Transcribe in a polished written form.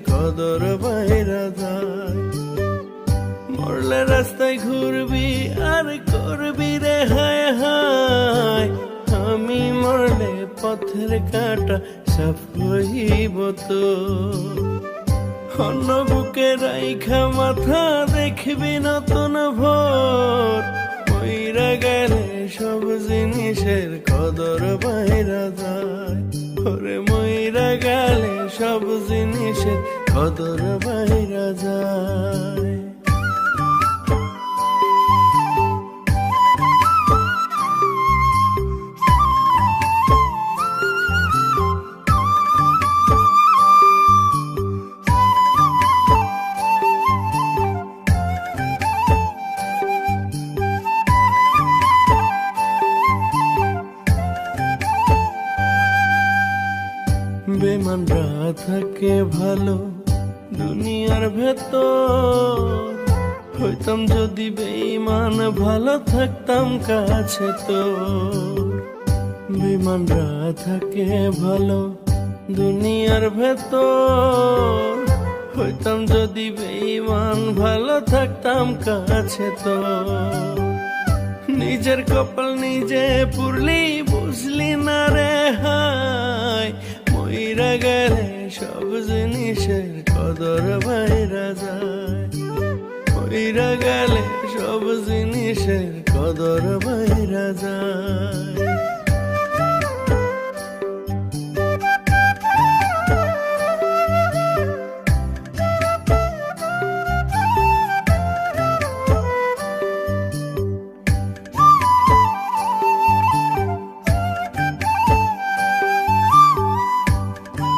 কদর বাইরা যায়। মরলে রাস্তায় ঘুরবি আর করবি রে হায় হায়, আমি মরলে পথের কাটা সাফ হইব তো। অন্য বুকে রাইখা মাথা দেখবি নতুন ভোর, মইরা গেলে সব জিনিসের কদর বাইরা যায়। ওরে মইরা গেলে সব জিনিসের কদর বাইরা যায়। বেমানরা থাকে ভালো দুনিয়ার ভেতর, হইতাম যদি বেঈমান ভালো থাকতাম কাছে তোর। বেমানরা থাকে ভালো দুনিয়ার ভেতর, হইতাম যদি বেঈমান ভালো থাকতাম কাছে তোর। নিজের কপাল নিজে পুরলি বুঝলি না রে হায়, মইরা গেলে সব জিনিসের কদর বাইরা যায়। মইরা গেলে সব জিনিসের কদর বাইরা যায়।